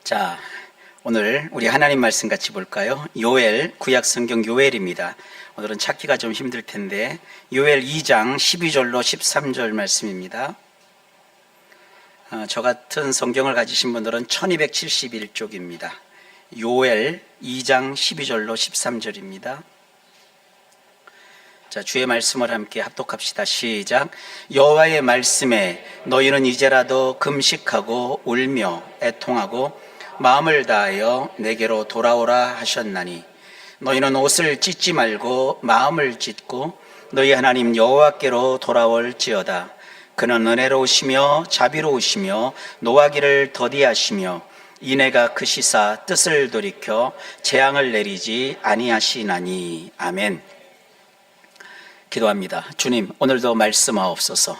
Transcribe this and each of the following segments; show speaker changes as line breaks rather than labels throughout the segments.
자, 오늘 우리 하나님 말씀 같이 볼까요? 요엘, 구약 성경 요엘입니다. 오늘은 찾기가 좀 힘들 텐데 요엘 2장 12절로 13절 말씀입니다. 저 같은 성경을 가지신 분들은 1271쪽입니다. 요엘 2장 12절로 13절입니다. 자, 주의 말씀을 함께 합독합시다. 시작. 여호와의 말씀에 너희는 이제라도 금식하고 울며 애통하고 마음을 다하여 내게로 돌아오라 하셨나니 너희는 옷을 찢지 말고 마음을 찢고 너희 하나님 여호와께로 돌아올지어다. 그는 은혜로우시며 자비로우시며 노하기를 더디하시며 이내가 크시사 뜻을 돌이켜 재앙을 내리지 아니하시나니. 아멘. 기도합니다. 주님, 오늘도 말씀하옵소서.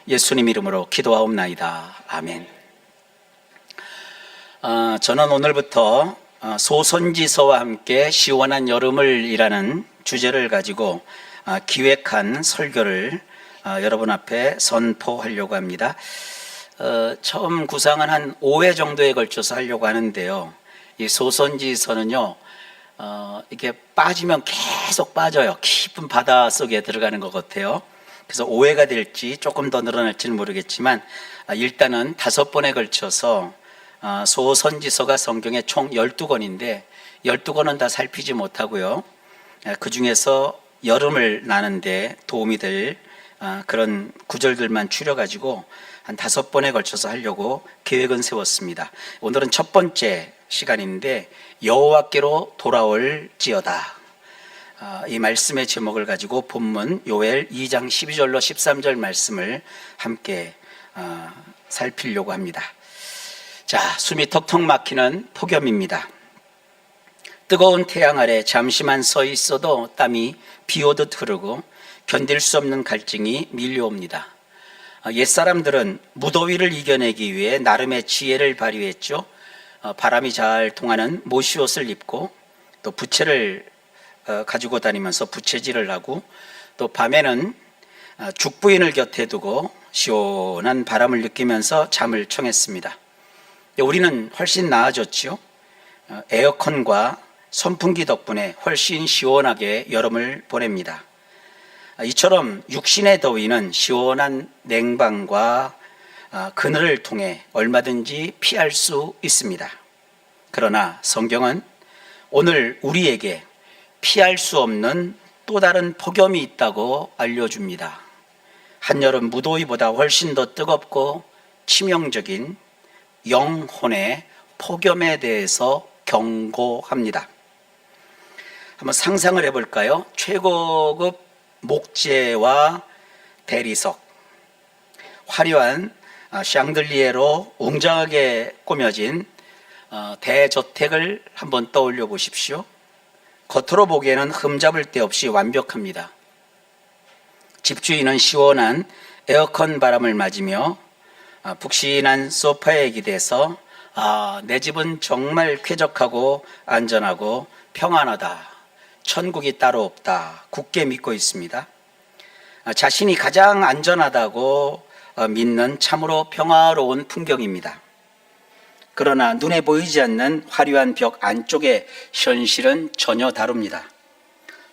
예수님 이름으로 기도하옵나이다. 아멘. 저는 오늘부터 소선지서와 함께 시원한 여름을 이라는 주제를 가지고 기획한 설교를 여러분 앞에 선포하려고 합니다. 처음 구상은 한 5회 정도에 걸쳐서 하려고 하는데요. 이 소선지서는요, 이렇게 빠지면 계속 빠져요. 깊은 바다 속에 들어가는 것 같아요. 그래서 5회가 될지 조금 더 늘어날지는 모르겠지만 일단은 5번에 걸쳐서 소선지서가 성경에 총 12권인데 12권은 다 살피지 못하고요. 그 중에서 여름을 나는데 도움이 될 그런 구절들만 추려가지고 한 5번에 걸쳐서 하려고 계획은 세웠습니다. 오늘은 첫 번째 시간인데 여호와께로 돌아올지어다. 이 말씀의 제목을 가지고 본문 요엘 2장 12절로 13절 말씀을 함께 살피려고 합니다. 자, 숨이 턱턱 막히는 폭염입니다. 뜨거운 태양 아래 잠시만 서 있어도 땀이 비 오듯 흐르고 견딜 수 없는 갈증이 밀려옵니다. 옛사람들은 무더위를 이겨내기 위해 나름의 지혜를 발휘했죠. 바람이 잘 통하는 모시옷을 입고 또 부채를 가지고 다니면서 부채질을 하고 또 밤에는 죽부인을 곁에 두고 시원한 바람을 느끼면서 잠을 청했습니다. 우리는 훨씬 나아졌죠. 에어컨과 선풍기 덕분에 훨씬 시원하게 여름을 보냅니다. 이처럼 육신의 더위는 시원한 냉방과 그늘을 통해 얼마든지 피할 수 있습니다. 그러나 성경은 오늘 우리에게 피할 수 없는 또 다른 폭염이 있다고 알려줍니다. 한여름 무더위보다 훨씬 더 뜨겁고 치명적인 영혼의 폭염에 대해서 경고합니다. 한번 상상을 해볼까요? 최고급 목재와 대리석, 화려한 샹들리에로 웅장하게 꾸며진 대저택을 한번 떠올려 보십시오. 겉으로 보기에는 흠잡을 데 없이 완벽합니다. 집주인은 시원한 에어컨 바람을 맞으며 푹신한 소파에 기대서 내 집은 정말 쾌적하고 안전하고 평안하다, 천국이 따로 없다 굳게 믿고 있습니다. 자신이 가장 안전하다고 믿는 참으로 평화로운 풍경입니다. 그러나 눈에 보이지 않는 화려한 벽 안쪽의 현실은 전혀 다릅니다.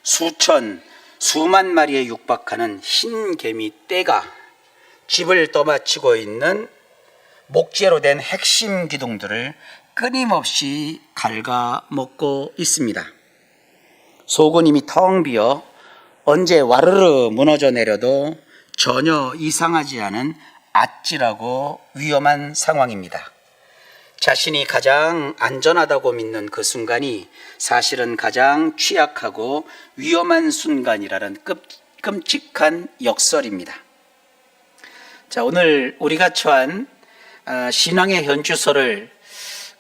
수만 마리에 육박하는 흰 개미 떼가 집을 떠받치고 있는 목재로 된 핵심 기둥들을 끊임없이 갉아먹고 있습니다. 속은 이미 텅 비어 언제 와르르 무너져 내려도 전혀 이상하지 않은 아찔하고 위험한 상황입니다. 자신이 가장 안전하다고 믿는 그 순간이 사실은 가장 취약하고 위험한 순간이라는 끔찍한 역설입니다. 자, 오늘 우리가 처한 신앙의 현주소를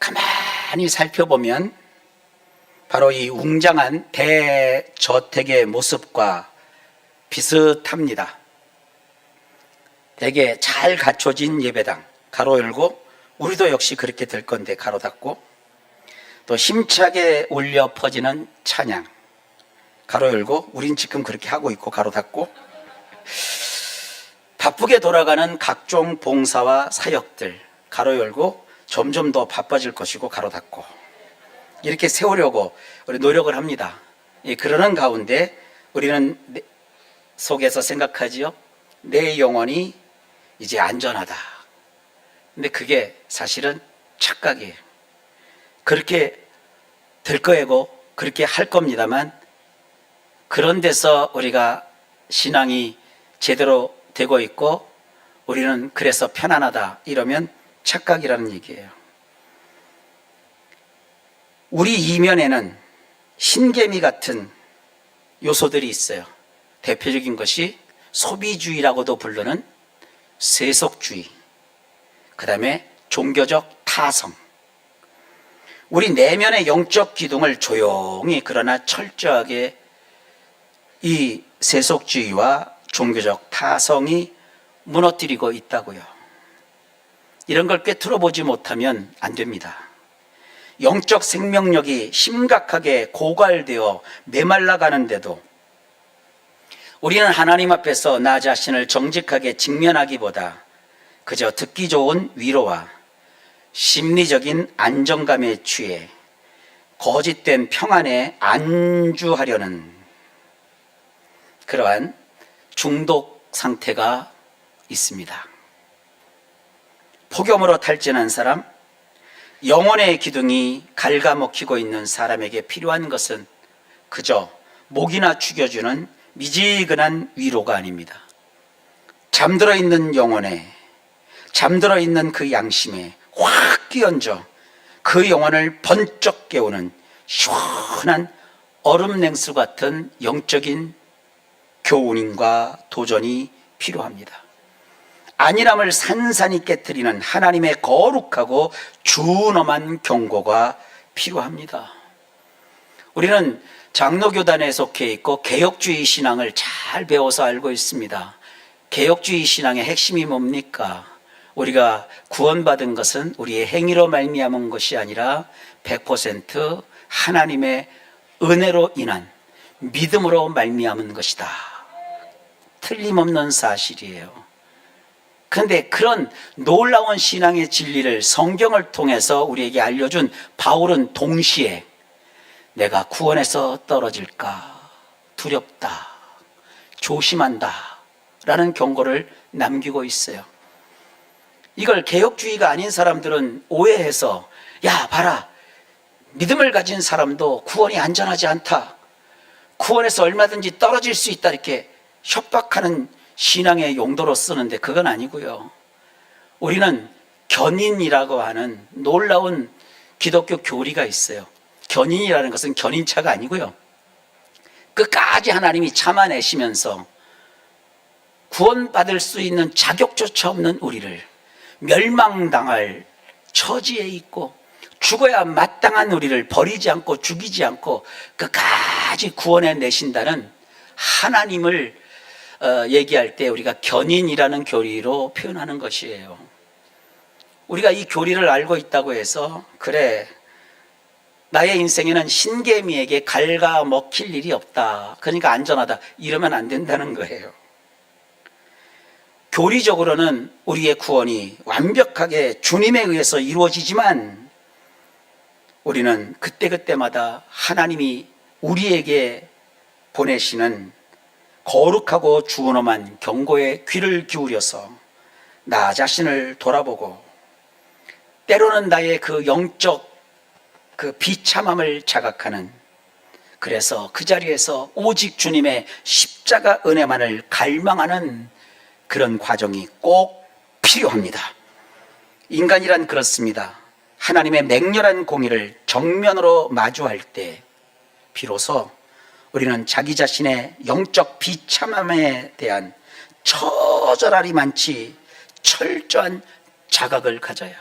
가만히 살펴보면 바로 이 웅장한 대저택의 모습과 비슷합니다. 되게 잘 갖춰진 예배당, 가로 열고, 우리도 역시 그렇게 될 건데 가로 닫고, 또 힘차게 울려 퍼지는 찬양, 가로 열고, 우린 지금 그렇게 하고 있고 가로 닫고, 바쁘게 돌아가는 각종 봉사와 사역들, 가로 열고, 점점 더 바빠질 것이고 가로 닫고 이렇게 세우려고 우리 노력을 합니다. 그러는 가운데 우리는 속에서 생각하지요. 내 영혼이 이제 안전하다. 근데 그게 사실은 착각이에요. 그렇게 될 거고 그렇게 할 겁니다만 그런 데서 우리가 신앙이 제대로 되고 있고 우리는 그래서 편안하다 이러면 착각이라는 얘기예요. 우리 이면에는 신개미 같은 요소들이 있어요. 대표적인 것이 소비주의라고도 부르는 세속주의, 그 다음에 종교적 타성. 우리 내면의 영적 기둥을 조용히 그러나 철저하게 이 세속주의와 종교적 타성이 무너뜨리고 있다고요. 이런 걸 꿰뚫어 보지 못하면 안 됩니다. 영적 생명력이 심각하게 고갈되어 메말라가는데도 우리는 하나님 앞에서 나 자신을 정직하게 직면하기보다 그저 듣기 좋은 위로와 심리적인 안정감에 취해 거짓된 평안에 안주하려는 그러한 중독 상태가 있습니다. 폭염으로 탈진한 사람, 영혼의 기둥이 갉아먹히고 있는 사람에게 필요한 것은 그저 목이나 죽여주는 미지근한 위로가 아닙니다. 잠들어 있는 영혼에, 잠들어 있는 그 양심에 확 끼얹어 그 영혼을 번쩍 깨우는 시원한 얼음 냉수 같은 영적인 교훈과 도전이 필요합니다. 안일함을 산산이 깨뜨리는 하나님의 거룩하고 준엄한 경고가 필요합니다. 우리는 장로교단에 속해 있고 개혁주의 신앙을 잘 배워서 알고 있습니다. 개혁주의 신앙의 핵심이 뭡니까? 우리가 구원받은 것은 우리의 행위로 말미암은 것이 아니라 100% 하나님의 은혜로 인한 믿음으로 말미암은 것이다. 틀림없는 사실이에요. 그런데 그런 놀라운 신앙의 진리를 성경을 통해서 우리에게 알려준 바울은 동시에 내가 구원에서 떨어질까 두렵다, 조심한다 라는 경고를 남기고 있어요. 이걸 개혁주의가 아닌 사람들은 오해해서 야 봐라, 믿음을 가진 사람도 구원이 안전하지 않다, 구원에서 얼마든지 떨어질 수 있다 이렇게 협박하는 신앙의 용도로 쓰는데 그건 아니고요. 우리는 견인이라고 하는 놀라운 기독교 교리가 있어요. 견인이라는 것은 견인차가 아니고요. 끝까지 하나님이 참아내시면서 구원받을 수 있는 자격조차 없는 우리를 멸망당할 처지에 있고 죽어야 마땅한 우리를 버리지 않고 죽이지 않고 끝까지 구원해 내신다는 하나님을 얘기할 때 우리가 견인이라는 교리로 표현하는 것이에요. 우리가 이 교리를 알고 있다고 해서 그래 나의 인생에는 신개미에게 갉아먹힐 일이 없다, 그러니까 안전하다 이러면 안 된다는 거예요. 교리적으로는 우리의 구원이 완벽하게 주님에 의해서 이루어지지만 우리는 그때그때마다 하나님이 우리에게 보내시는 거룩하고 준엄한 경고에 귀를 기울여서 나 자신을 돌아보고 때로는 나의 그 영적 그 비참함을 자각하는, 그래서 그 자리에서 오직 주님의 십자가 은혜만을 갈망하는 그런 과정이 꼭 필요합니다. 인간이란 그렇습니다. 하나님의 맹렬한 공의를 정면으로 마주할 때 비로소 우리는 자기 자신의 영적 비참함에 대한 처절하리 많지 철저한 자각을 가져야,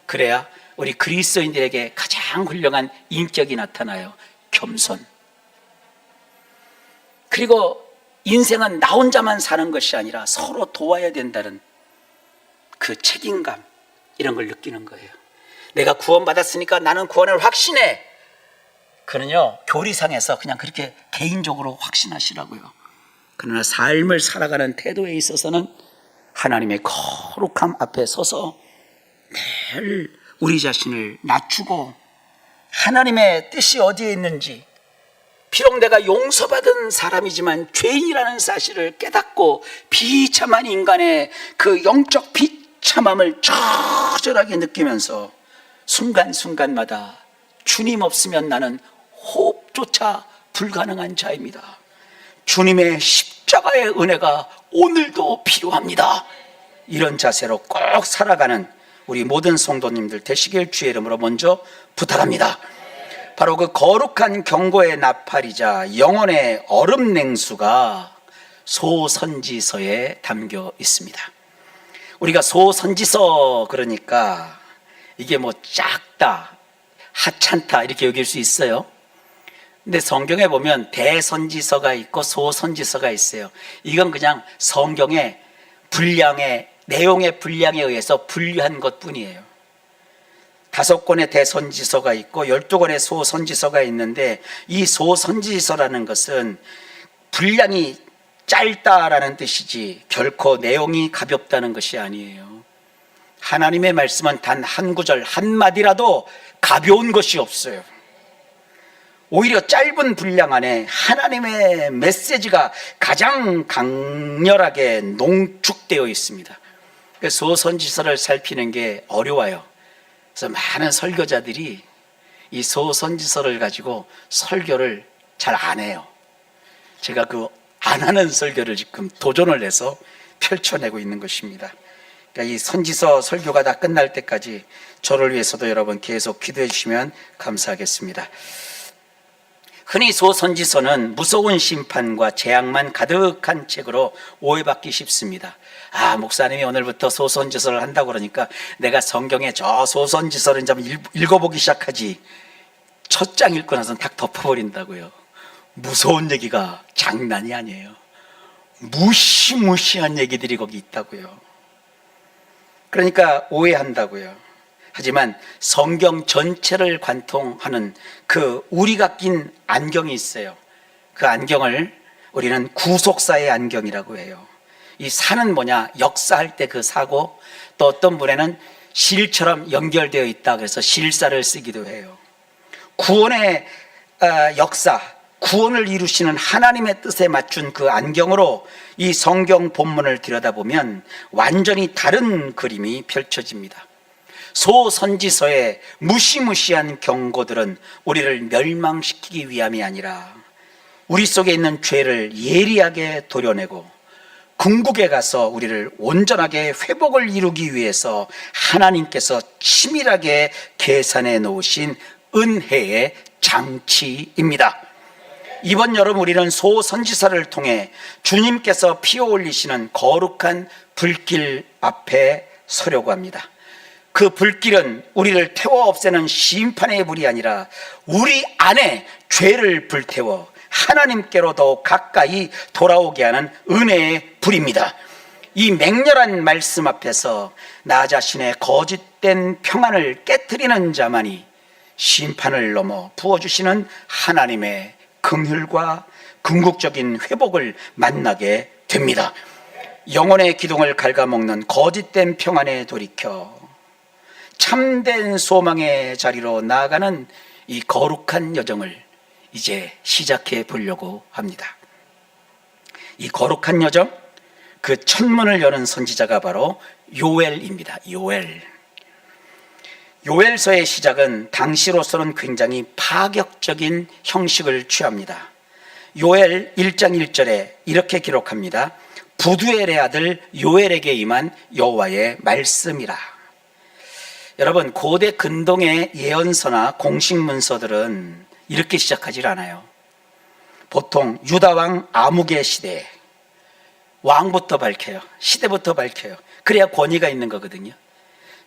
그래야 우리 그리스도인들에게 가장 훌륭한 인격이 나타나요. 겸손. 그리고 인생은 나 혼자만 사는 것이 아니라 서로 도와야 된다는 그 책임감, 이런 걸 느끼는 거예요. 내가 구원받았으니까 나는 구원을 확신해. 그는요, 교리상에서 그냥 그렇게 개인적으로 확신하시라고요. 그러나 삶을 살아가는 태도에 있어서는 하나님의 거룩함 앞에 서서 늘 우리 자신을 낮추고 하나님의 뜻이 어디에 있는지, 비록 내가 용서받은 사람이지만 죄인이라는 사실을 깨닫고 비참한 인간의 그 영적 비참함을 처절하게 느끼면서 순간순간마다 주님 없으면 나는 호흡조차 불가능한 자입니다. 주님의 십자가의 은혜가 오늘도 필요합니다. 이런 자세로 꼭 살아가는 우리 모든 성도님들 되시길 주의 이름으로 먼저 부탁합니다. 바로 그 거룩한 경고의 나팔이자 영혼의 얼음 냉수가 소선지서에 담겨 있습니다. 우리가 소선지서 그러니까 이게 뭐 작다, 하찮다 이렇게 여길 수 있어요. 근데 성경에 보면 대선지서가 있고 소선지서가 있어요. 이건 그냥 성경의 분량의 내용의 분량에 의해서 분류한 것뿐이에요. 5권의 대선지서가 있고 12권의 소선지서가 있는데, 이 소선지서라는 것은 분량이 짧다라는 뜻이지 결코 내용이 가볍다는 것이 아니에요. 하나님의 말씀은 단 한 구절 한마디라도 가벼운 것이 없어요. 오히려 짧은 분량 안에 하나님의 메시지가 가장 강렬하게 농축되어 있습니다. 소선지서를 살피는 게 어려워요. 그래서 많은 설교자들이 이 소선지서를 가지고 설교를 잘 안 해요. 제가 그 안 하는 설교를 지금 도전을 해서 펼쳐내고 있는 것입니다. 그러니까 이 선지서 설교가 다 끝날 때까지 저를 위해서도 여러분 계속 기도해 주시면 감사하겠습니다. 흔히 소선지서는 무서운 심판과 재앙만 가득한 책으로 오해받기 쉽습니다. 목사님이 오늘부터 소선지서를 한다고 그러니까 내가 성경에 저 소선지서를 좀 읽어보기 시작하지. 첫 장 읽고 나서는 탁 덮어버린다고요. 무서운 얘기가 장난이 아니에요. 무시무시한 얘기들이 거기 있다고요. 그러니까 오해한다고요. 하지만 성경 전체를 관통하는 그 우리가 낀 안경이 있어요. 그 안경을 우리는 구속사의 안경이라고 해요. 이 사는 뭐냐? 역사할 때 그 사고, 또 어떤 분에는 실처럼 연결되어 있다 그래서 실사를 쓰기도 해요. 구원의 역사, 구원을 이루시는 하나님의 뜻에 맞춘 그 안경으로 이 성경 본문을 들여다보면 완전히 다른 그림이 펼쳐집니다. 소선지서의 무시무시한 경고들은 우리를 멸망시키기 위함이 아니라 우리 속에 있는 죄를 예리하게 도려내고 궁극에 가서 우리를 온전하게 회복을 이루기 위해서 하나님께서 치밀하게 계산해 놓으신 은혜의 장치입니다. 이번 여름 우리는 소선지서를 통해 주님께서 피어 올리시는 거룩한 불길 앞에 서려고 합니다. 그 불길은 우리를 태워 없애는 심판의 불이 아니라 우리 안에 죄를 불태워 하나님께로 더 가까이 돌아오게 하는 은혜의 불입니다. 이 맹렬한 말씀 앞에서 나 자신의 거짓된 평안을 깨트리는 자만이 심판을 넘어 부어주시는 하나님의 긍휼과 궁극적인 회복을 만나게 됩니다. 영혼의 기둥을 갉아먹는 거짓된 평안에 돌이켜 참된 소망의 자리로 나아가는 이 거룩한 여정을 이제 시작해 보려고 합니다. 이 거룩한 여정, 그 첫문을 여는 선지자가 바로 요엘입니다. 요엘서의 시작은 당시로서는 굉장히 파격적인 형식을 취합니다. 요엘 1장 1절에 이렇게 기록합니다. 부두엘의 아들 요엘에게 임한 여호와의 말씀이라. 여러분, 고대 근동의 예언서나 공식 문서들은 이렇게 시작하지 않아요. 보통 유다왕 아무개 시대에 왕부터 밝혀요. 시대부터 밝혀요. 그래야 권위가 있는 거거든요.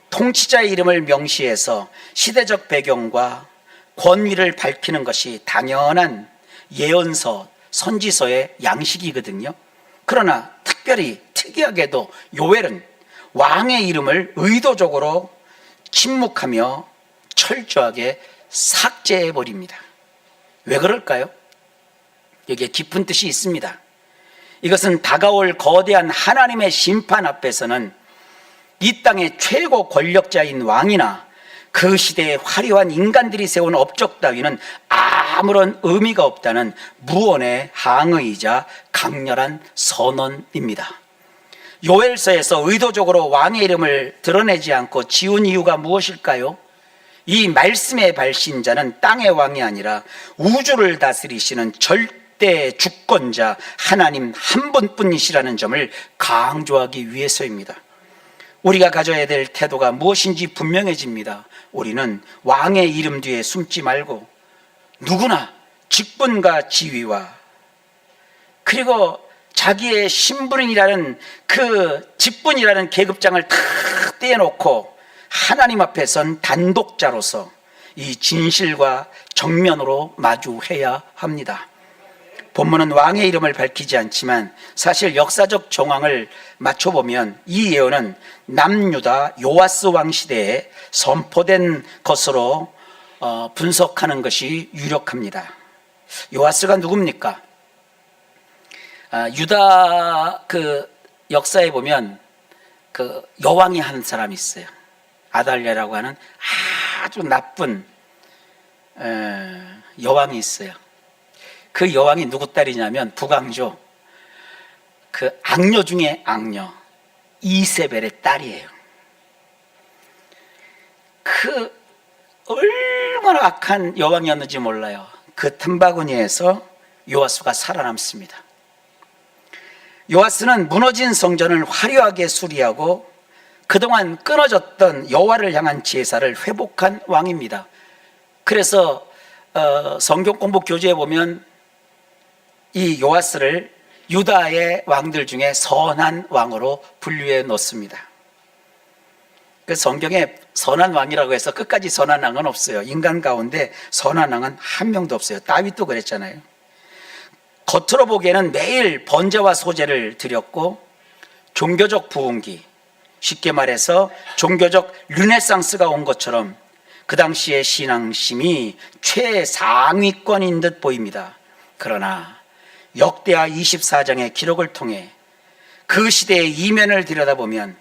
통치자의 이름을 명시해서 시대적 배경과 권위를 밝히는 것이 당연한 예언서, 선지서의 양식이거든요. 그러나 특이하게도 요엘은 왕의 이름을 의도적으로 침묵하며 철저하게 삭제해버립니다. 왜 그럴까요? 여기에 깊은 뜻이 있습니다. 이것은 다가올 거대한 하나님의 심판 앞에서는 이 땅의 최고 권력자인 왕이나 그 시대에 화려한 인간들이 세운 업적 따위는 아무런 의미가 없다는 무언의 항의이자 강렬한 선언입니다. 요엘서에서 의도적으로 왕의 이름을 드러내지 않고 지운 이유가 무엇일까요? 이 말씀의 발신자는 땅의 왕이 아니라 우주를 다스리시는 절대 주권자 하나님 한 분뿐이시라는 점을 강조하기 위해서입니다. 우리가 가져야 될 태도가 무엇인지 분명해집니다. 우리는 왕의 이름 뒤에 숨지 말고 누구나 직분과 지위와 그리고 자기의 신분이라는 그 직분이라는 계급장을 다 떼어놓고 하나님 앞에 선 단독자로서 이 진실과 정면으로 마주해야 합니다. 본문은 왕의 이름을 밝히지 않지만 사실 역사적 정황을 맞춰보면 이 예언은 남유다 요아스 왕 시대에 선포된 것으로 분석하는 것이 유력합니다. 요아스가 누굽니까? 유다 그 역사에 보면 그 여왕이 한 사람이 있어요. 아달랴라고 하는 아주 나쁜 여왕이 있어요. 그 여왕이 누구 딸이냐면 북왕조 그 악녀 중에 악녀 이세벨의 딸이에요. 그 얼마나 악한 여왕이었는지 몰라요. 그 틈바구니에서 요아스가 살아남습니다. 요아스는 무너진 성전을 화려하게 수리하고 그동안 끊어졌던 여호와를 향한 제사를 회복한 왕입니다. 그래서 성경 공부 교재에 보면 이 요아스를 유다의 왕들 중에 선한 왕으로 분류해 놓습니다. 그 성경에 선한 왕이라고 해서 끝까지 선한 왕은 없어요. 인간 가운데 선한 왕은 한 명도 없어요. 다윗도 그랬잖아요. 겉으로 보기에는 매일 번제와 소제를 드렸고 종교적 부흥기, 쉽게 말해서 종교적 르네상스가 온 것처럼 그 당시의 신앙심이 최상위권인 듯 보입니다. 그러나 역대하 24장의 기록을 통해 그 시대의 이면을 들여다보면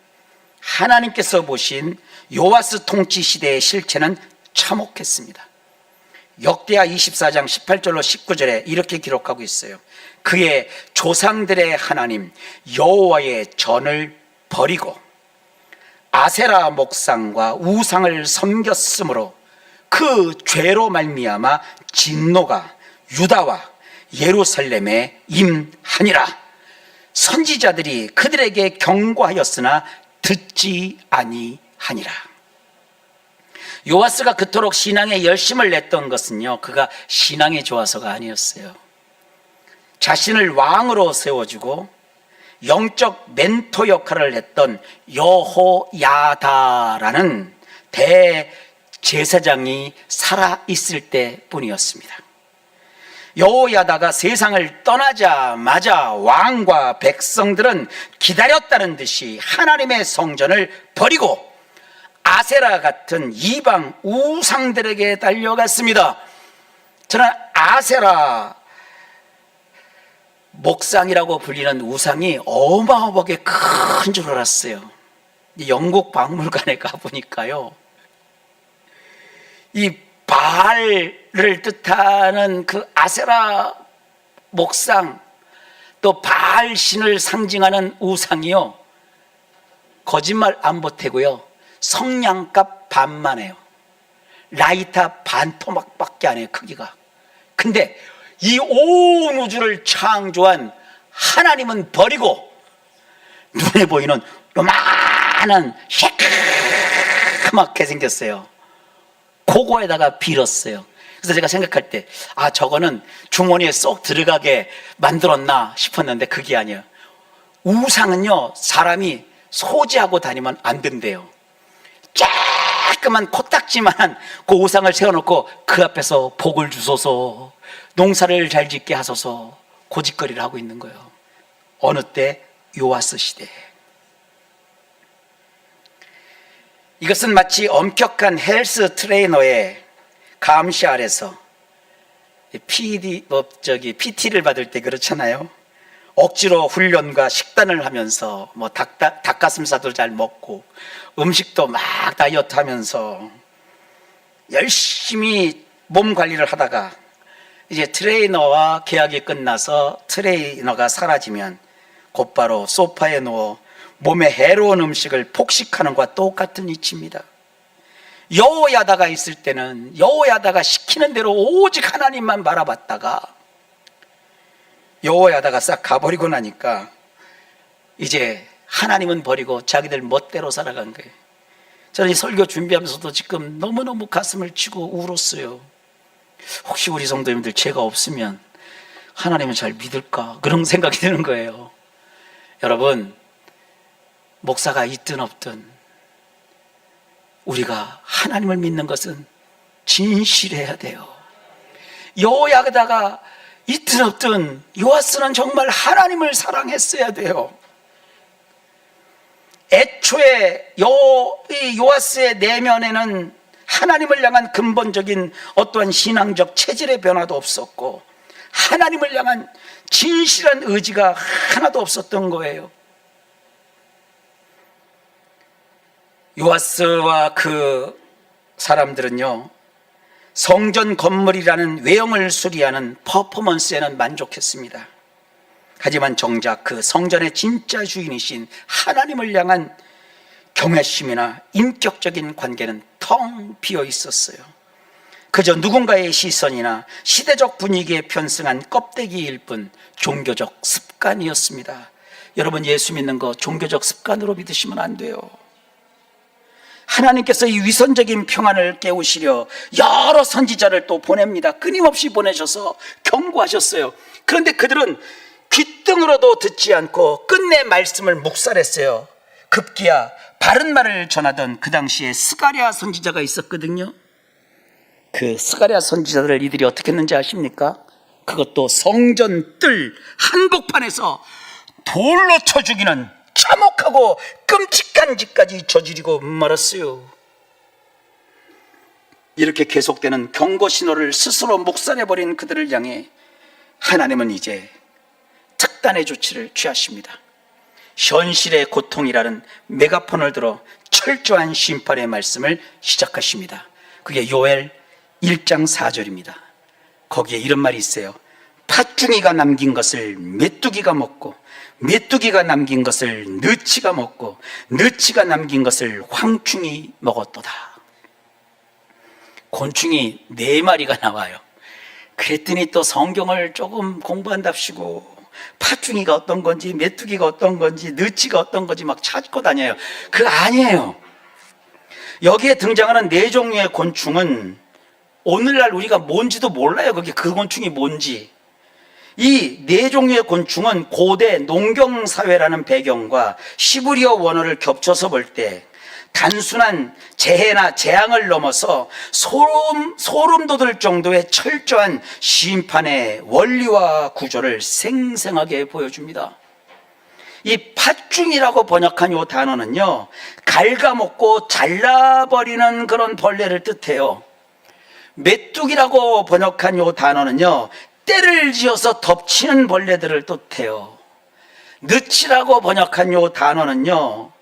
하나님께서 보신 요아스 통치 시대의 실체는 참혹했습니다. 역대하 24장 18절로 19절에 이렇게 기록하고 있어요. 그의 조상들의 하나님 여호와의 전을 버리고 아세라 목상과 우상을 섬겼으므로 그 죄로 말미암아 진노가 유다와 예루살렘에 임하니라. 선지자들이 그들에게 경고하였으나 듣지 아니하니라. 요아스가 그토록 신앙에 열심을 냈던 것은요, 그가 신앙이 좋아서가 아니었어요. 자신을 왕으로 세워주고 영적 멘토 역할을 했던 여호야다라는 대제사장이 살아있을 때뿐이었습니다. 여호야다가 세상을 떠나자마자 왕과 백성들은 기다렸다는 듯이 하나님의 성전을 버리고 아세라 같은 이방 우상들에게 달려갔습니다. 저는 아세라 목상이라고 불리는 우상이 어마어마하게 큰 줄 알았어요. 영국 박물관에 가보니까요, 이 바알을 뜻하는 그 아세라 목상, 또 바알 신을 상징하는 우상이요, 거짓말 안 보태고요, 성냥갑 반만 해요. 라이터 반 토막밖에 안 해요, 크기가. 근데 이 온 우주를 창조한 하나님은 버리고 눈에 보이는 요만한 새까맣게 생겼어요. 그거에다가 빌었어요. 그래서 제가 생각할 때, 아, 저거는 주머니에 쏙 들어가게 만들었나 싶었는데 그게 아니에요. 우상은요, 사람이 소지하고 다니면 안 된대요. 조그만 코딱지만한 그 우상을 세워놓고 그 앞에서 복을 주소서, 농사를 잘 짓게 하소서 고짓거리를 하고 있는 거예요. 어느 때? 요아스 시대에. 이것은 마치 엄격한 헬스 트레이너의 감시 아래서 PT를 받을 때 그렇잖아요. 억지로 훈련과 식단을 하면서 닭가슴살도 잘 먹고 음식도 막 다이어트 하면서 열심히 몸 관리를 하다가 이제 트레이너와 계약이 끝나서 트레이너가 사라지면 곧바로 소파에 누워 몸에 해로운 음식을 폭식하는 것과 똑같은 이치입니다. 여호야다가 있을 때는 여호야다가 시키는 대로 오직 하나님만 바라봤다가 여호야다가 싹 가버리고 나니까 이제 하나님은 버리고 자기들 멋대로 살아간 거예요. 저는 이 설교 준비하면서도 지금 너무너무 가슴을 치고 울었어요. 혹시 우리 성도님들 죄가 없으면 하나님은 잘 믿을까? 그런 생각이 드는 거예요. 여러분, 목사가 있든 없든 우리가 하나님을 믿는 것은 진실해야 돼요. 여호야다가 있든 없든 요아스는 정말 하나님을 사랑했어야 돼요. 애초에 요아스의 내면에는 하나님을 향한 근본적인 어떠한 신앙적 체질의 변화도 없었고 하나님을 향한 진실한 의지가 하나도 없었던 거예요. 요아스와 그 사람들은요, 성전 건물이라는 외형을 수리하는 퍼포먼스에는 만족했습니다. 하지만 정작 그 성전의 진짜 주인이신 하나님을 향한 경외심이나 인격적인 관계는 텅 비어 있었어요. 그저 누군가의 시선이나 시대적 분위기에 편승한 껍데기일 뿐 종교적 습관이었습니다. 여러분, 예수 믿는 거 종교적 습관으로 믿으시면 안 돼요. 하나님께서 이 위선적인 평안을 깨우시려 여러 선지자를 또 보냅니다. 끊임없이 보내셔서 경고하셨어요. 그런데 그들은 귓등으로도 듣지 않고 끝내 말씀을 묵살했어요. 급기야 바른 말을 전하던 그 당시에 스가랴 선지자가 있었거든요. 그 스가랴 선지자들을 이들이 어떻게 했는지 아십니까? 그것도 성전 뜰 한복판에서 돌로 쳐 죽이는 참혹하고 끔찍한 짓까지 저지르고 말았어요. 이렇게 계속되는 경고 신호를 스스로 묵살해버린 그들을 향해 하나님은 이제 특단의 조치를 취하십니다. 현실의 고통이라는 메가폰을 들어 철저한 심판의 말씀을 시작하십니다. 그게 요엘 1장 4절입니다. 거기에 이런 말이 있어요. 팥중이가 남긴 것을 메뚜기가 먹고 메뚜기가 남긴 것을 느치가 먹고 느치가 남긴 것을 황충이 먹었도다. 곤충이 4마리가 나와요. 그랬더니 또 성경을 조금 공부한답시고 팥중이가 어떤 건지 메뚜기가 어떤 건지 느치가 어떤 건지 막 찾고 다녀요. 그거 아니에요. 여기에 등장하는 4종류의 곤충은 오늘날 우리가 뭔지도 몰라요. 그게 그 곤충이 뭔지. 이 4종류의 곤충은 고대 농경사회라는 배경과 시브리어 원어를 겹쳐서 볼 때 단순한 재해나 재앙을 넘어서 소름 돋을 정도의 철저한 심판의 원리와 구조를 생생하게 보여줍니다. 이 팥중이라고 번역한 이 단어는요, 갉아먹고 잘라버리는 그런 벌레를 뜻해요. 메뚜기라고 번역한 이 단어는요, 때를 지어서 덮치는 벌레들을 뜻해요. 느치라고 번역한 이 단어는요,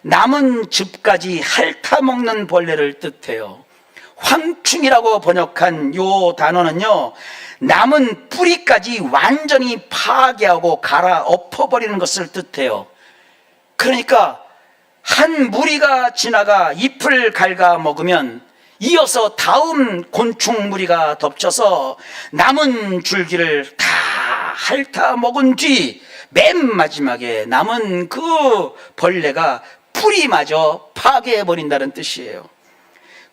남은 즙까지 핥아먹는 벌레를 뜻해요. 황충이라고 번역한 이 단어는요, 남은 뿌리까지 완전히 파괴하고 갈아 엎어버리는 것을 뜻해요. 그러니까 한 무리가 지나가 잎을 갉아 먹으면 이어서 다음 곤충 무리가 덮쳐서 남은 줄기를 다 핥아 먹은 뒤 맨 마지막에 남은 그 벌레가 뿌리마저 파괴해버린다는 뜻이에요.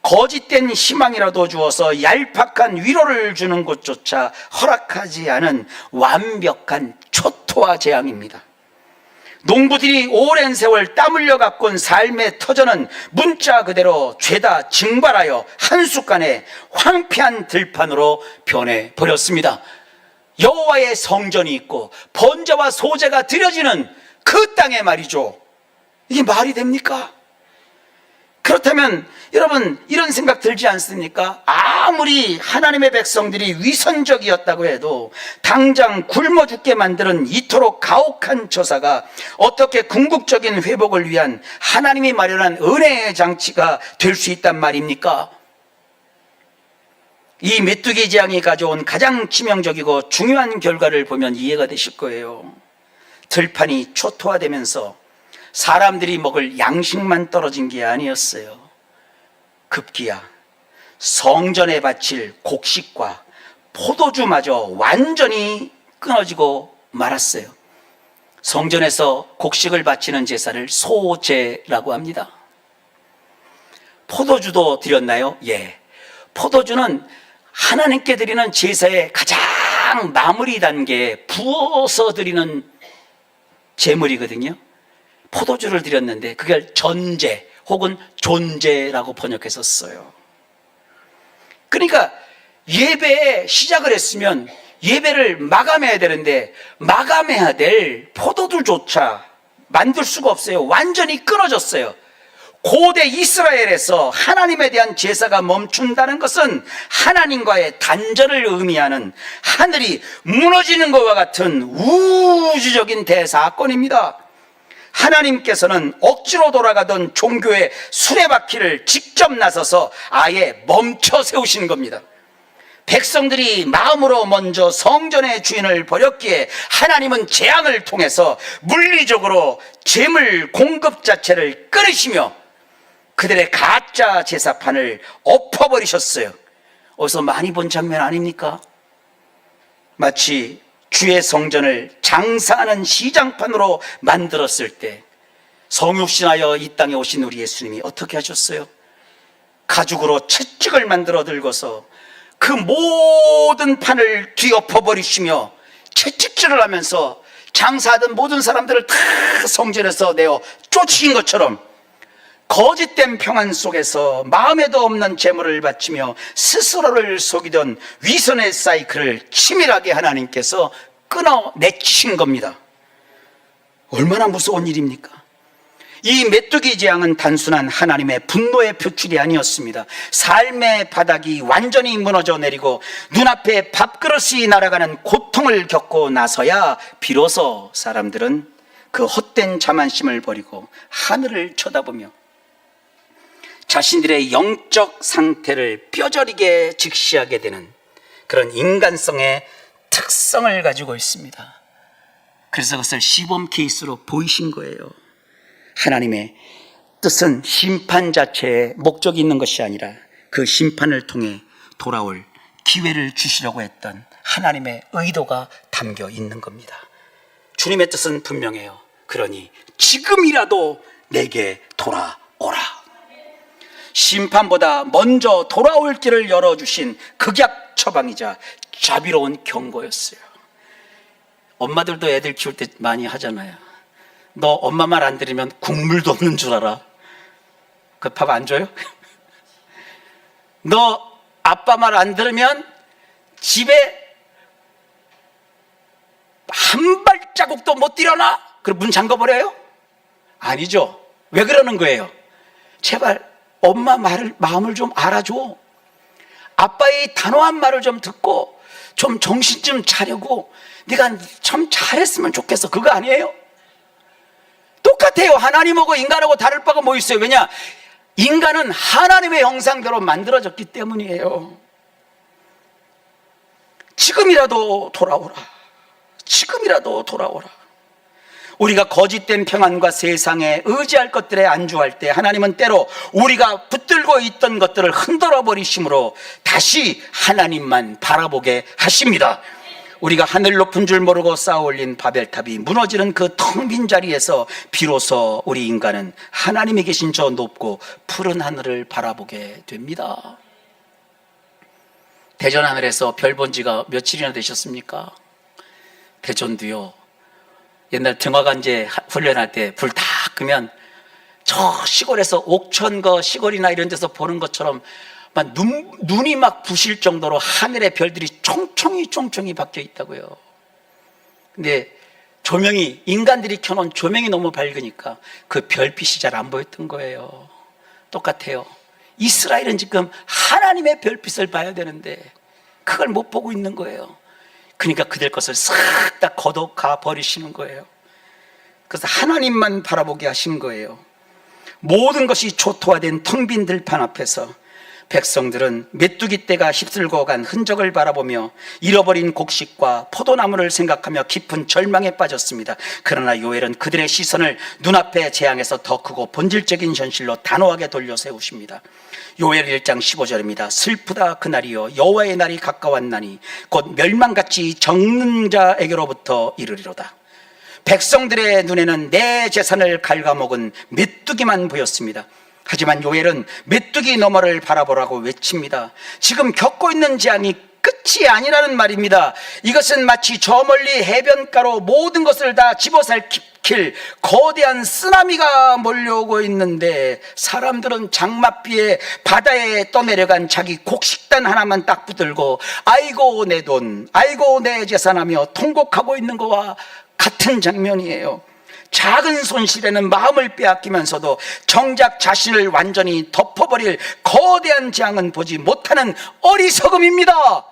거짓된 희망이라도 주어서 얄팍한 위로를 주는 것조차 허락하지 않은 완벽한 초토화 재앙입니다. 농부들이 오랜 세월 땀 흘려 가꾼 삶의 터전은 문자 그대로 죄다 증발하여 한순간에 황폐한 들판으로 변해버렸습니다. 여호와의 성전이 있고 번제와 소제가 드려지는 그 땅에 말이죠. 이게 말이 됩니까? 그렇다면 여러분, 이런 생각 들지 않습니까? 아무리 하나님의 백성들이 위선적이었다고 해도 당장 굶어 죽게 만드는 이토록 가혹한 처사가 어떻게 궁극적인 회복을 위한 하나님이 마련한 은혜의 장치가 될 수 있단 말입니까? 이 메뚜기 재앙이 가져온 가장 치명적이고 중요한 결과를 보면 이해가 되실 거예요. 들판이 초토화되면서 사람들이 먹을 양식만 떨어진 게 아니었어요. 급기야 성전에 바칠 곡식과 포도주마저 완전히 끊어지고 말았어요. 성전에서 곡식을 바치는 제사를 소제라고 합니다. 포도주도 드렸나요? 예. 포도주는 하나님께 드리는 제사의 가장 마무리 단계에 부어서 드리는 제물이거든요. 포도주를 드렸는데 그걸 전제 혹은 존제라고 번역했었어요. 그러니까 예배에 시작을 했으면 예배를 마감해야 되는데 마감해야 될 포도주조차 만들 수가 없어요. 완전히 끊어졌어요. 고대 이스라엘에서 하나님에 대한 제사가 멈춘다는 것은 하나님과의 단절을 의미하는 하늘이 무너지는 것과 같은 우주적인 대사건입니다. 하나님께서는 억지로 돌아가던 종교의 수레바퀴를 직접 나서서 아예 멈춰 세우신 겁니다. 백성들이 마음으로 먼저 성전의 주인을 버렸기에 하나님은 재앙을 통해서 물리적으로 재물 공급 자체를 끊으시며 그들의 가짜 제사판을 엎어버리셨어요. 어디서 많이 본 장면 아닙니까? 마치 주의 성전을 장사하는 시장판으로 만들었을 때 성육신하여 이 땅에 오신 우리 예수님이 어떻게 하셨어요? 가죽으로 채찍을 만들어 들고서 그 모든 판을 뒤엎어버리시며 채찍질을 하면서 장사하던 모든 사람들을 다 성전에서 내어 쫓으신 것처럼 거짓된 평안 속에서 마음에도 없는 재물을 바치며 스스로를 속이던 위선의 사이클을 치밀하게 하나님께서 끊어내치신 겁니다. 얼마나 무서운 일입니까? 이 메뚜기 재앙은 단순한 하나님의 분노의 표출이 아니었습니다. 삶의 바닥이 완전히 무너져 내리고 눈앞에 밥그릇이 날아가는 고통을 겪고 나서야 비로소 사람들은 그 헛된 자만심을 버리고 하늘을 쳐다보며 자신들의 영적 상태를 뼈저리게 직시하게 되는 그런 인간성의 특성을 가지고 있습니다. 그래서 그것을 시범 케이스로 보이신 거예요. 하나님의 뜻은 심판 자체에 목적이 있는 것이 아니라 그 심판을 통해 돌아올 기회를 주시려고 했던 하나님의 의도가 담겨 있는 겁니다. 주님의 뜻은 분명해요. 그러니 지금이라도 내게 돌아오라. 심판보다 먼저 돌아올 길을 열어주신 극약 처방이자 자비로운 경고였어요. 엄마들도 애들 키울 때 많이 하잖아요. 너 엄마 말 안 들으면 국물도 없는 줄 알아. 그 밥 안 줘요? 너 아빠 말 안 들으면 집에 한 발자국도 못 일어나? 그럼 문 잠궈버려요? 아니죠. 왜 그러는 거예요? 제발 엄마 마음을 좀 알아줘. 아빠의 단호한 말을 좀 듣고 좀 정신 좀 차리고 네가 참 잘했으면 좋겠어. 그거 아니에요? 똑같아요. 하나님하고 인간하고 다를 바가 뭐 있어요? 왜냐? 인간은 하나님의 형상대로 만들어졌기 때문이에요. 지금이라도 돌아오라. 지금이라도 돌아오라. 우리가 거짓된 평안과 세상에 의지할 것들에 안주할 때 하나님은 때로 우리가 붙들고 있던 것들을 흔들어 버리심으로 다시 하나님만 바라보게 하십니다. 우리가 하늘 높은 줄 모르고 쌓아 올린 바벨탑이 무너지는 그 텅 빈 자리에서 비로소 우리 인간은 하나님이 계신 저 높고 푸른 하늘을 바라보게 됩니다. 대전 하늘에서 별 본 지가 며칠이나 되셨습니까? 대전도요. 옛날 등화관제 훈련할 때 불 다 끄면 저 시골에서 옥천거 시골이나 이런 데서 보는 것처럼 막 눈이 막 부실 정도로 하늘에 별들이 총총히 박혀 있다고요. 근데 조명이, 인간들이 켜놓은 조명이 너무 밝으니까 그 별빛이 잘 안 보였던 거예요. 똑같아요. 이스라엘은 지금 하나님의 별빛을 봐야 되는데 그걸 못 보고 있는 거예요. 그러니까 그들 것을 싹 다 거둬가 버리시는 거예요. 그래서 하나님만 바라보게 하신 거예요. 모든 것이 초토화된 텅 빈 들판 앞에서 백성들은 메뚜기 떼가 휩쓸고 간 흔적을 바라보며 잃어버린 곡식과 포도나무를 생각하며 깊은 절망에 빠졌습니다. 그러나 요엘은 그들의 시선을 눈앞의 재앙에서 더 크고 본질적인 현실로 단호하게 돌려 세우십니다. 요엘 1장 15절입니다. 슬프다 그날이요 여호와의 날이 가까웠나니 곧 멸망같이 적는 자에게로부터 이르리로다. 백성들의 눈에는 내 재산을 갉아먹은 메뚜기만 보였습니다. 하지만 요엘은 메뚜기 너머를 바라보라고 외칩니다. 지금 겪고 있는 재앙이 끝이 아니라는 말입니다. 이것은 마치 저 멀리 해변가로 모든 것을 다 집어삼킬 거대한 쓰나미가 몰려오고 있는데 사람들은 장맛비에 바다에 떠내려간 자기 곡식단 하나만 딱 붙들고 아이고 내 돈, 아이고 내 재산하며 통곡하고 있는 것과 같은 장면이에요. 작은 손실에는 마음을 빼앗기면서도 정작 자신을 완전히 덮어버릴 거대한 재앙은 보지 못하는 어리석음입니다.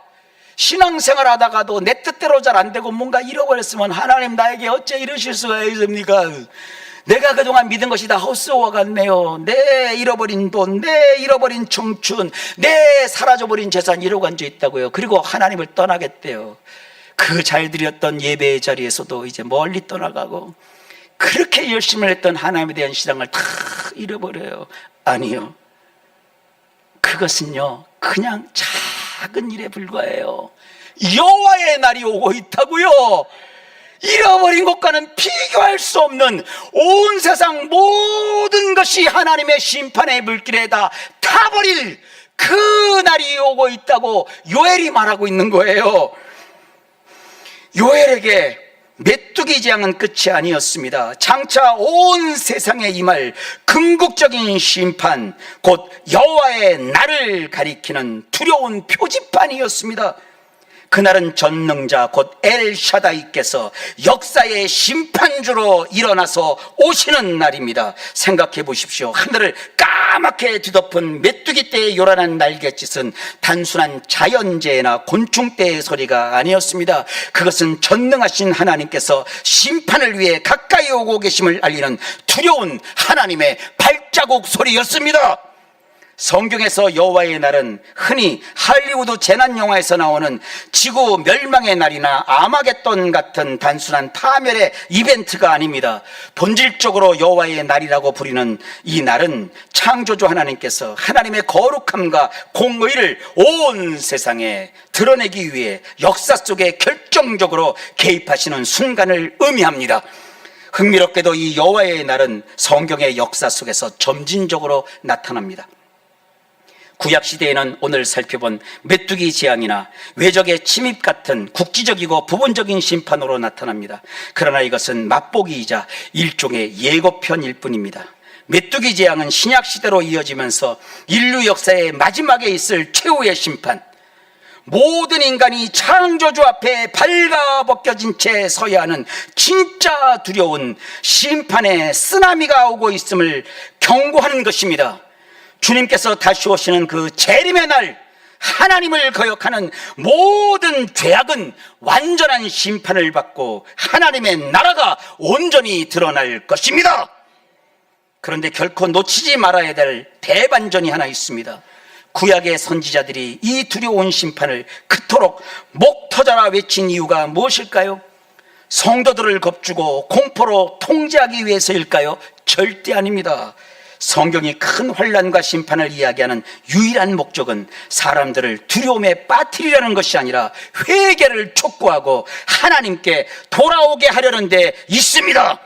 신앙생활 하다가도 내 뜻대로 잘 안 되고 뭔가 잃어버렸으면 하나님 나에게 어째 이러실 수가 있습니까? 내가 그동안 믿은 것이 다 헛수와 같네요. 내 잃어버린 돈, 내 잃어버린 청춘, 내 사라져버린 재산 이러고 앉아있다고요. 그리고 하나님을 떠나겠대요. 그 잘 드렸던 예배의 자리에서도 이제 멀리 떠나가고 그렇게 열심을 했던 하나님에 대한 신앙을 다 잃어버려요. 아니요, 그것은요 그냥 작은 일에 불과해요. 여호와의 날이 오고 있다고요. 잃어버린 것과는 비교할 수 없는 온 세상 모든 것이 하나님의 심판의 물길에 다 타버릴 그 날이 오고 있다고 요엘이 말하고 있는 거예요. 요엘에게 메뚜기 재앙은 끝이 아니었습니다. 장차 온 세상에 임할 궁극적인 심판, 곧 여호와의 날을 가리키는 두려운 표지판이었습니다. 그날은 전능자 곧 엘샤다이께서 역사의 심판주로 일어나서 오시는 날입니다. 생각해 보십시오. 하늘을 까맣게 뒤덮은 메뚜기 떼의 요란한 날갯짓은 단순한 자연재해나 곤충떼의 소리가 아니었습니다. 그것은 전능하신 하나님께서 심판을 위해 가까이 오고 계심을 알리는 두려운 하나님의 발자국 소리였습니다. 성경에서 여호와의 날은 흔히 할리우드 재난 영화에서 나오는 지구 멸망의 날이나 아마겟돈 같은 단순한 파멸의 이벤트가 아닙니다. 본질적으로 여호와의 날이라고 부리는 이 날은 창조주 하나님께서 하나님의 거룩함과 공의를 온 세상에 드러내기 위해 역사 속에 결정적으로 개입하시는 순간을 의미합니다. 흥미롭게도 이 여호와의 날은 성경의 역사 속에서 점진적으로 나타납니다. 구약시대에는 오늘 살펴본 메뚜기 재앙이나 외적의 침입 같은 국지적이고 부분적인 심판으로 나타납니다. 그러나 이것은 맛보기이자 일종의 예고편일 뿐입니다. 메뚜기 재앙은 신약시대로 이어지면서 인류 역사의 마지막에 있을 최후의 심판, 모든 인간이 창조주 앞에 발가벗겨진 채 서야 하는 진짜 두려운 심판의 쓰나미가 오고 있음을 경고하는 것입니다. 주님께서 다시 오시는 그 재림의 날, 하나님을 거역하는 모든 죄악은 완전한 심판을 받고 하나님의 나라가 온전히 드러날 것입니다. 그런데 결코 놓치지 말아야 될 대반전이 하나 있습니다. 구약의 선지자들이 이 두려운 심판을 그토록 목 터져라 외친 이유가 무엇일까요? 성도들을 겁주고 공포로 통제하기 위해서일까요? 절대 아닙니다. 성경이 큰 환난과 심판을 이야기하는 유일한 목적은 사람들을 두려움에 빠뜨리려는 것이 아니라 회개를 촉구하고 하나님께 돌아오게 하려는 데 있습니다.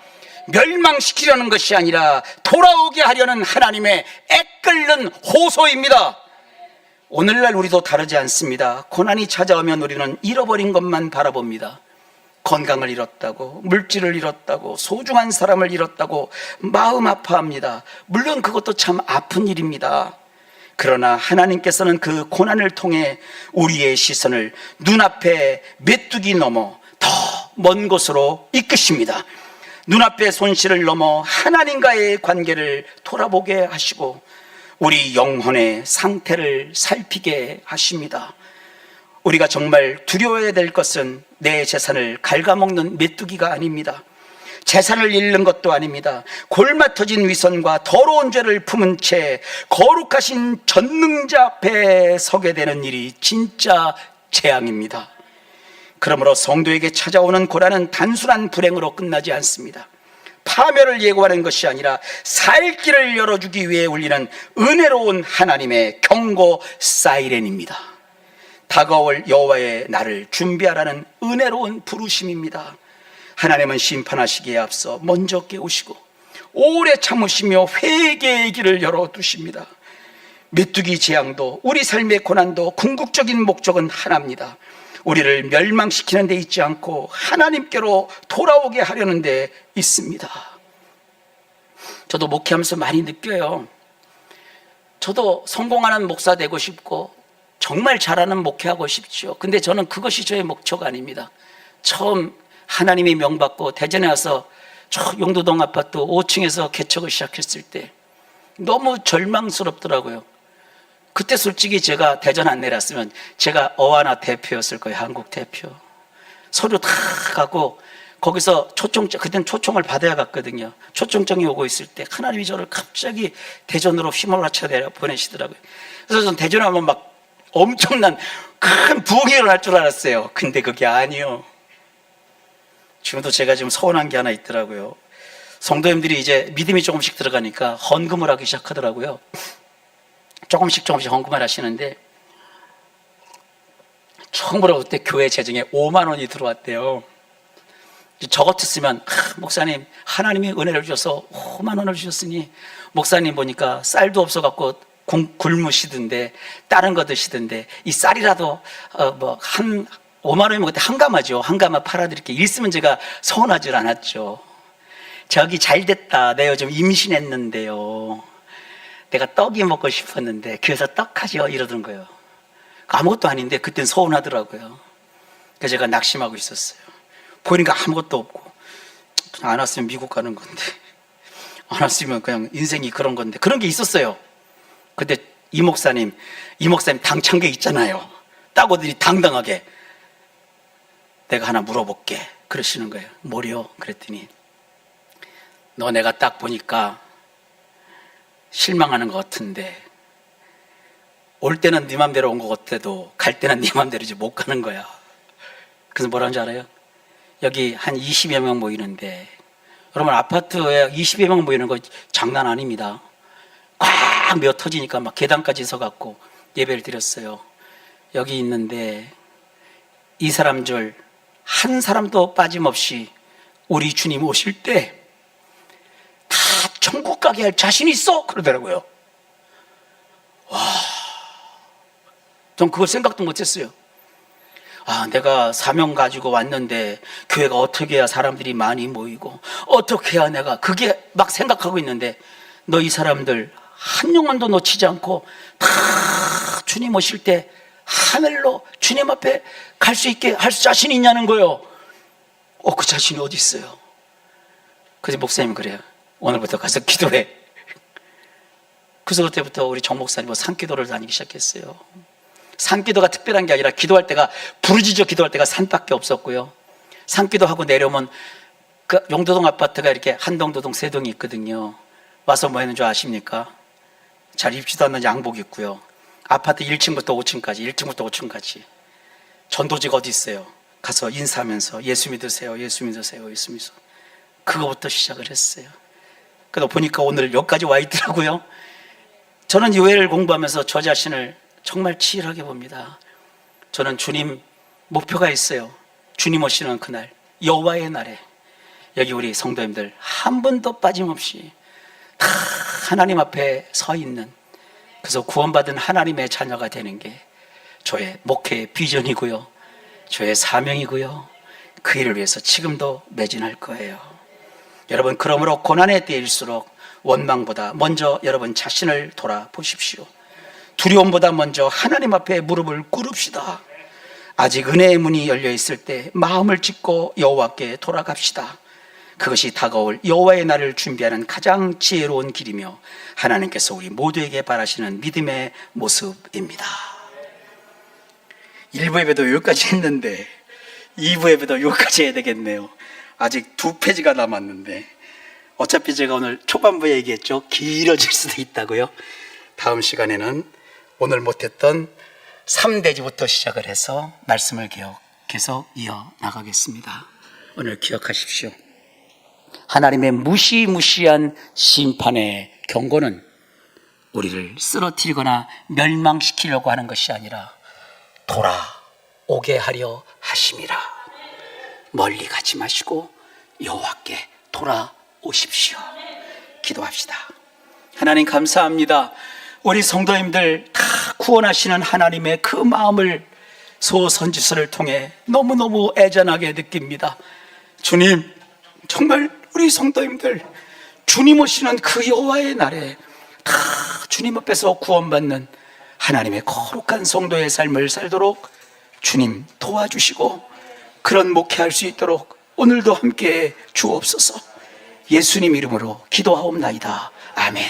멸망시키려는 것이 아니라 돌아오게 하려는 하나님의 애끓는 호소입니다. 오늘날 우리도 다르지 않습니다. 고난이 찾아오면 우리는 잃어버린 것만 바라봅니다. 건강을 잃었다고, 물질을 잃었다고, 소중한 사람을 잃었다고 마음 아파합니다. 물론 그것도 참 아픈 일입니다. 그러나 하나님께서는 그 고난을 통해 우리의 시선을 눈앞에 메뚜기 넘어 더 먼 곳으로 이끄십니다. 눈앞의 손실을 넘어 하나님과의 관계를 돌아보게 하시고 우리 영혼의 상태를 살피게 하십니다. 우리가 정말 두려워해야 될 것은 내 재산을 갉아먹는 메뚜기가 아닙니다. 재산을 잃는 것도 아닙니다. 골마터진 위선과 더러운 죄를 품은 채 거룩하신 전능자 앞에 서게 되는 일이 진짜 재앙입니다. 그러므로 성도에게 찾아오는 고난은 단순한 불행으로 끝나지 않습니다. 파멸을 예고하는 것이 아니라 살 길을 열어주기 위해 울리는 은혜로운 하나님의 경고 사이렌입니다. 다가올 여호와의 날을 준비하라는 은혜로운 부르심입니다. 하나님은 심판하시기에 앞서 먼저 깨우시고 오래 참으시며 회개의 길을 열어두십니다. 메뚜기 재앙도 우리 삶의 고난도 궁극적인 목적은 하나입니다. 우리를 멸망시키는 데 있지 않고 하나님께로 돌아오게 하려는 데 있습니다. 저도 목회하면서 많이 느껴요. 저도 성공하는 목사 되고 싶고 정말 잘하는 목회하고 싶죠. 근데 저는 그것이 저의 목적 아닙니다. 처음 하나님이 명받고 대전에 와서 저 용도동 아파트 5층에서 개척을 시작했을 때 너무 절망스럽더라고요. 그때 솔직히 제가 대전 안 내렸으면 제가 어하나 대표였을 거예요. 한국 대표. 서류 다 가고 거기서 그때는 초청을 받아야 갔거든요. 초청장이 오고 있을 때 하나님이 저를 갑자기 대전으로 휘몰아쳐 보내시더라고요. 그래서 저는 대전에 오면 막 엄청난 큰 부흥이 일어날 줄 알았어요. 근데 그게 아니요. 지금도 제가 지금 서운한 게 하나 있더라고요. 성도님들이 이제 믿음이 조금씩 들어가니까 헌금을 하기 시작하더라고요. 조금씩 헌금을 하시는데 처음으로 그때 교회 재정에 5만 원이 들어왔대요. 저 같았으면 목사님 하나님이 은혜를 주셔서 5만 원을 주셨으니 목사님 보니까 쌀도 없어갖고 굶으시던데 다른 거 드시던데 이 쌀이라도 한 5만 원이면 그때 한 가마죠. 한 가마 팔아드릴게 이랬으면 제가 서운하지 않았죠. 저기 잘됐다. 내가 요즘 임신했는데요. 내가 떡이 먹고 싶었는데 그래서 떡하죠 이러던 거예요. 아무것도 아닌데 그땐 서운하더라고요. 그래서 제가 낙심하고 있었어요. 보니까 아무것도 없고 안 왔으면 미국 가는 건데 안 왔으면 그냥 인생이 그런 건데 그런 게 있었어요. 근데 이 목사님 당찬 게 있잖아요. 딱 오더니 당당하게 내가 하나 물어볼게 그러시는 거예요. 뭐려? 그랬더니 너 내가 딱 보니까 실망하는 것 같은데 올 때는 네 맘대로 온 것 같아도 갈 때는 네 맘대로 이제 못 가는 거야. 그래서 뭐라는 줄 알아요? 여기 한 20여 명 모이는데 여러분 아파트에 20여 명 모이는 거 장난 아닙니다. 꽉 메어 터지니까 막 계단까지 서갖고 예배를 드렸어요. 여기 있는데 이 사람들 한 사람도 빠짐없이 우리 주님 오실 때 다 천국 가게 할 자신 있어? 그러더라고요. 와, 전 그걸 생각도 못했어요. 내가 사명 가지고 왔는데 교회가 어떻게 해야 사람들이 많이 모이고 어떻게 해야 내가 그게 막 생각하고 있는데 너 이 사람들 한 영혼도 놓치지 않고 다 주님 오실 때 하늘로 주님 앞에 갈 수 있게 할 자신이 있냐는 거예요. 그 자신이 어디 있어요? 그래서 목사님 그래요. 오늘부터 가서 기도해. 그래서 그때부터 우리 정 목사님은 산기도를 다니기 시작했어요. 산기도가 특별한 게 아니라 기도할 때가 부르짖어 기도할 때가 산밖에 없었고요. 산기도하고 내려오면 그 용도동 아파트가 이렇게 한동도동 세 동이 있거든요. 와서 뭐 했는 줄 아십니까? 잘 입지도 않는 양복 입고요. 아파트 1층부터 5층까지 전도지가 어디 있어요? 가서 인사하면서 예수 믿으세요. 그거부터 시작을 했어요. 그러다 보니까 오늘 여기까지 와 있더라고요. 저는 교회를 공부하면서 저 자신을 정말 치열하게 봅니다. 저는 주님 목표가 있어요. 주님 오시는 그날 여호와의 날에 여기 우리 성도님들 한 분도 빠짐없이 다 하나님 앞에 서 있는, 그래서 구원받은 하나님의 자녀가 되는 게 저의 목회의 비전이고요, 저의 사명이고요, 그 일을 위해서 지금도 매진할 거예요. 여러분, 그러므로 고난의 때일수록 원망보다 먼저 여러분 자신을 돌아보십시오. 두려움보다 먼저 하나님 앞에 무릎을 꿇읍시다. 아직 은혜의 문이 열려 있을 때 마음을 찢고 여호와께 돌아갑시다. 그것이 다가올 여호와의 날을 준비하는 가장 지혜로운 길이며 하나님께서 우리 모두에게 바라시는 믿음의 모습입니다. 1부 예배도 여기까지 했는데 2부 예배도 여기까지 해야 되겠네요. 아직 2페이지가 남았는데 어차피 제가 오늘 초반부에 얘기했죠. 길어질 수도 있다고요. 다음 시간에는 오늘 못했던 3대지부터 시작을 해서 말씀을 계속 이어나가겠습니다. 오늘 기억하십시오. 하나님의 무시무시한 심판의 경고는 우리를 쓰러뜨리거나 멸망시키려고 하는 것이 아니라 돌아오게 하려 하심이라. 멀리 가지 마시고 여호와께 돌아오십시오. 기도합시다. 하나님 감사합니다. 우리 성도님들 다 구원하시는 하나님의 그 마음을 소선지서를 통해 너무너무 애잔하게 느낍니다. 주님, 정말 우리 성도님들 주님 오시는 그 여호와의 날에 다 주님 앞에서 구원받는 하나님의 거룩한 성도의 삶을 살도록 주님 도와주시고 그런 목회할 수 있도록 오늘도 함께 주옵소서. 예수님 이름으로 기도하옵나이다. 아멘.